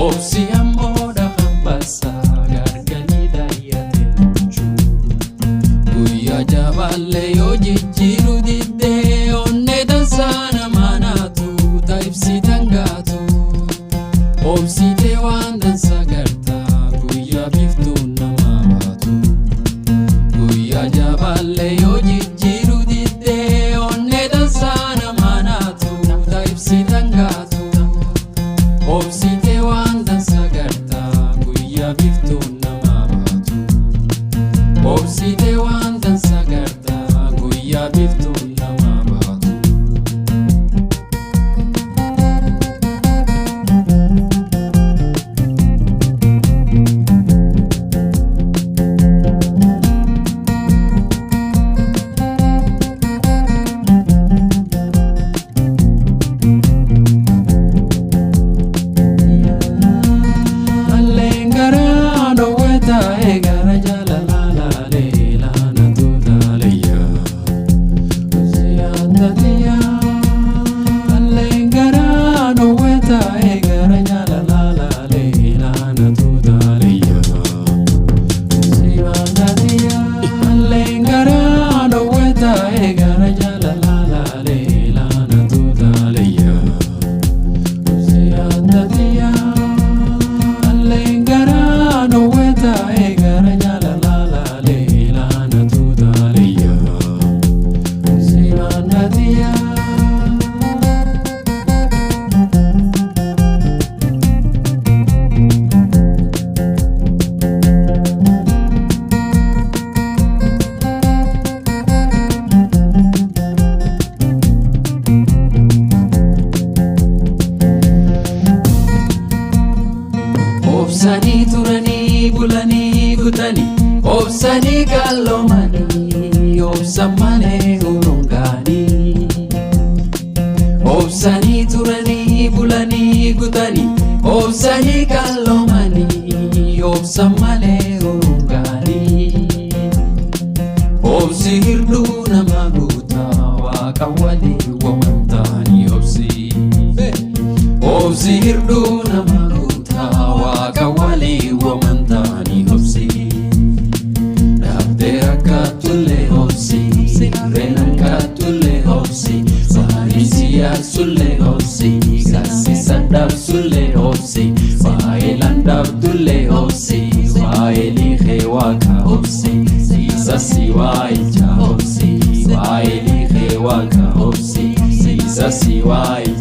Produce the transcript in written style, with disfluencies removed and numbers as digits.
obsi ammoodha hambaasaa garganii daayyateen hojjuu guyyaa jabaallee yoo jijjiiru diddee onnee dansaa namaa naatu taa'ibsiitan gaatu obsitee waan dansaa gartaa guyyaa biftuun namaa baatu guyyaa jabaallee yoo jijjiiru diddee onnee dansaa namaa naatu taa'ibsiitan gaatu obsitee waan dansaa gartaa guyyaa biftuun namaa baatu obsitee waan dansaa gartaa guyyaa biftuun namaa baatu. Gara jaalala leelana tuutaleya siyaatatiya alleen gara noweta gara jaalala leelana tuutaleya siyaatatiya alleen gara noweta gara jaalala leelana tuutaleya siyaatatiya alleen gara noweta gara jaalala leelana tuutaleya siyaatatiya. Obsanii turanii bulanii kutanii obsanii qalloomanii obsan malee urungaanii obsanii turanii bulanii kutanii obsanii qalloomanii obsan malee urungaanii obsi hirduu nama guutaa waaqa walii wamantaanii obsi hirduu nama waaqa walii wamantaanii obsi dhaabdee rakkaatullee obsi reen harkaatullee obsi waarii siyaarsullee obsi gaasisan dhaabsullee obsi waayelan dhaabdullee obsi waayelii kee waaqa obsi siisasi waayilchaa obsi waayelii kee waaqa obsi siisasi waayilchaa.